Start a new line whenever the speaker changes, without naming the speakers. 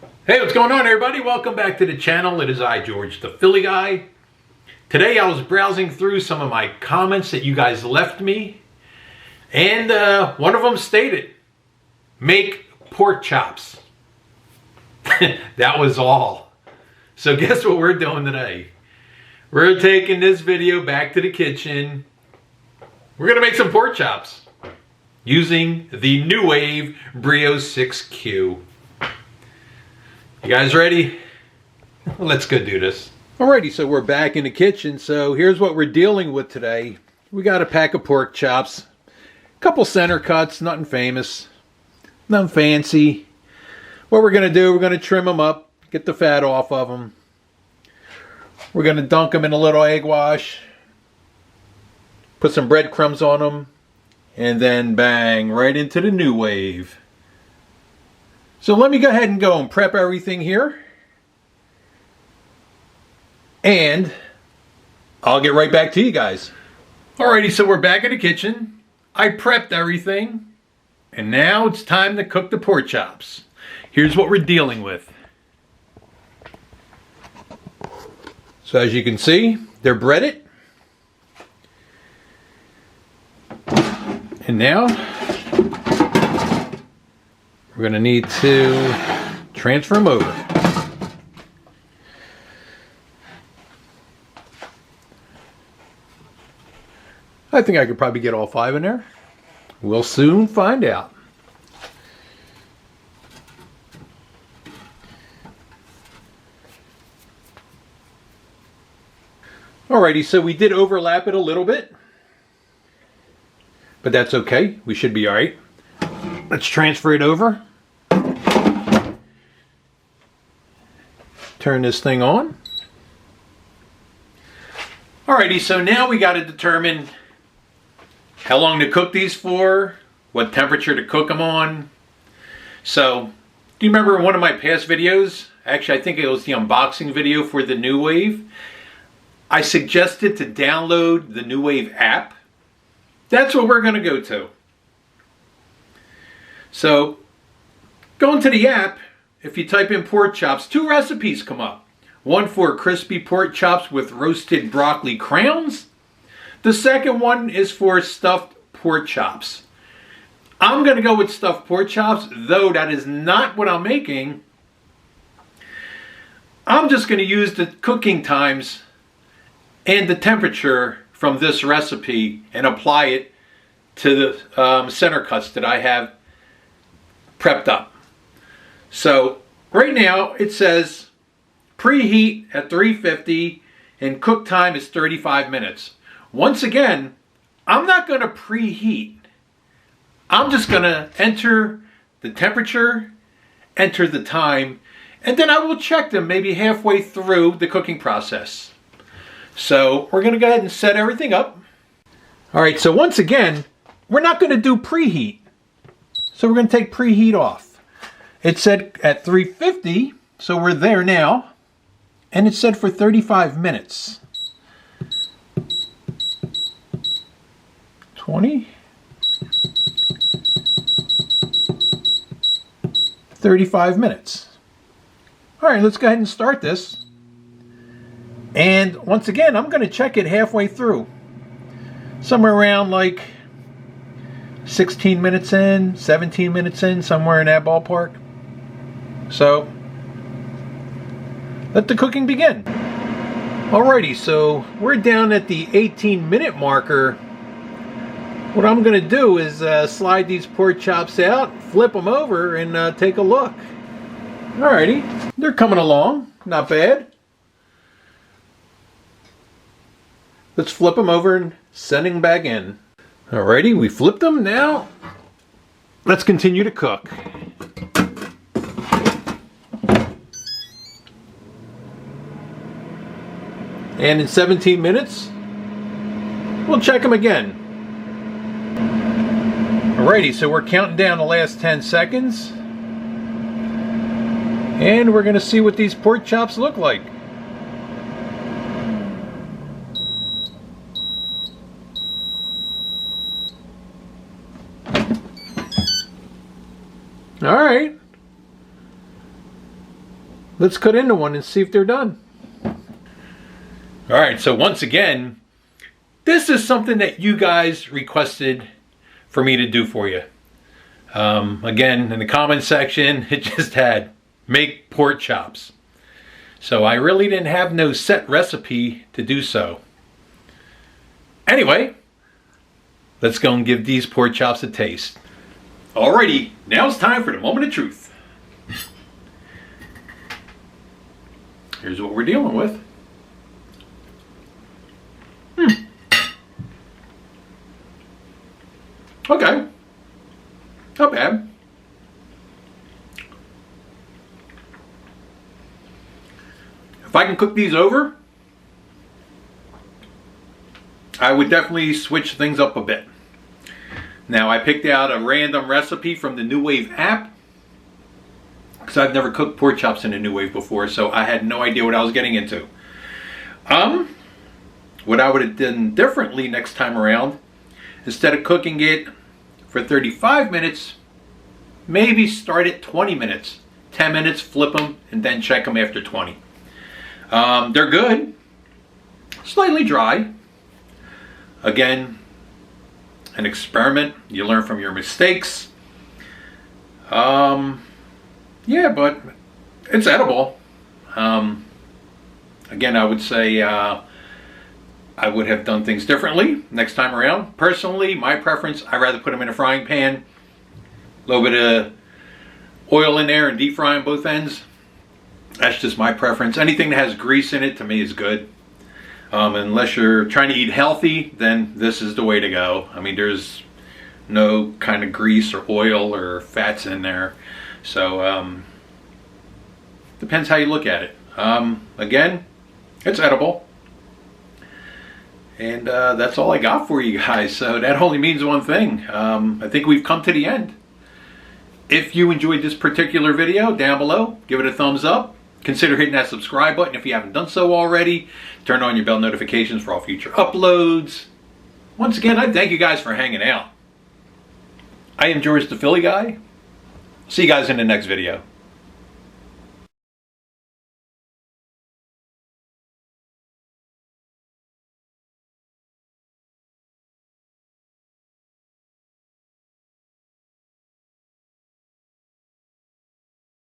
Hey, what's going on, everybody? Welcome back to the channel. It is I, George, the Philly guy. Today I was browsing through some of my comments that you guys left me, and one of them stated, make pork chops. That was all. So guess what we're doing today? We're taking this video back to the kitchen. We're gonna make some pork chops using the NUWAVE Brio 6Q. You guys ready? Let's go do this. Alrighty, so we're back in the kitchen. So here's what we're dealing with today. We got a pack of pork chops, a couple center cuts, nothing famous, nothing fancy. What we're gonna do, we're gonna trim them up, get the fat off of them. We're gonna dunk them in a little egg wash, put some breadcrumbs on them, and then bang, right into the NUWAVE. So let me go ahead and go and prep everything here. And I'll get right back to you guys. Alrighty, so we're back in the kitchen. I prepped everything. And now it's time to cook the pork chops. Here's what we're dealing with. So as you can see, they're breaded. And now we're going to need to transfer them over. I think I could probably get all 5 in there. We'll soon find out. Alrighty, so we did overlap it a little bit, but that's okay. We should be all right. Let's transfer it over. Turn this thing on. Alrighty, so now we got to determine how long to cook these for, what temperature to cook them on. So, do you remember in one of my past videos, actually I think it was the unboxing video for the NUWAVE, I suggested to download the NUWAVE app. That's what we're going to go to. So, go into the app. If you type in pork chops, 2 recipes come up. One for crispy pork chops with roasted broccoli crowns. The second one is for stuffed pork chops. I'm going to go with stuffed pork chops, though that is not what I'm making. I'm just going to use the cooking times and the temperature from this recipe and apply it to the center cuts that I have prepped up. So right now it says preheat at 350 and cook time is 35 minutes. Once again, I'm not going to preheat. I'm just going to enter the temperature, enter the time, and then I will check them maybe halfway through the cooking process. So we're going to go ahead and set everything up. Alright, so once again, we're not going to do preheat. So we're going to take preheat off. It said at 350, so we're there now. And it said for 35 minutes. 20. 35 minutes. Alright, let's go ahead and start this. And once again, I'm going to check it halfway through. Somewhere around like 16 minutes in, 17 minutes in, somewhere in that ballpark. So, let the cooking begin. Alrighty, so we're down at the 18-minute marker. What I'm going to do is slide these pork chops out, flip them over, and take a look. Alrighty, they're coming along. Not bad. Let's flip them over and send them back in. Alrighty, we flipped them. Now, let's continue to cook. And in 17 minutes, we'll check them again. Alrighty, so we're counting down the last 10 seconds. And we're going to see what these pork chops look like. All right. let's cut into one and see if they're done. All right, so once again, this is something that you guys requested for me to do for you. Again, in the comment section, it just had make pork chops. So I really didn't have no set recipe to do so. Anyway, let's go and give these pork chops a taste. Alrighty, now it's time for the moment of truth. Here's what we're dealing with. Okay, not bad. If I can cook these over, I would definitely switch things up a bit. Now, I picked out a random recipe from the NUWAVE app because I've never cooked pork chops in the NUWAVE before, so I had no idea what I was getting into. What I would have done differently next time around, instead of cooking it for 35 minutes, maybe start at 20 minutes. 10 minutes, flip them, and then check them after 20. They're good. Slightly dry. Again, an experiment. You learn from your mistakes. Yeah, but it's edible. Again, I would say I would have done things differently next time around. Personally, my preference, I'd rather put them in a frying pan. A little bit of oil in there and deep fry on both ends. That's just my preference. Anything that has grease in it to me is good. Unless you're trying to eat healthy, then this is the way to go. I mean, there's no kind of grease or oil or fats in there. So, depends how you look at it. Again, it's edible. And that's all I got for you guys. So that only means one thing. I think we've come to the end. If you enjoyed this particular video, down below, give it a thumbs up. Consider hitting that subscribe button if you haven't done so already. Turn on your bell notifications for all future uploads. Once again, I thank you guys for hanging out. I am George the Philly Guy. See you guys in the next video.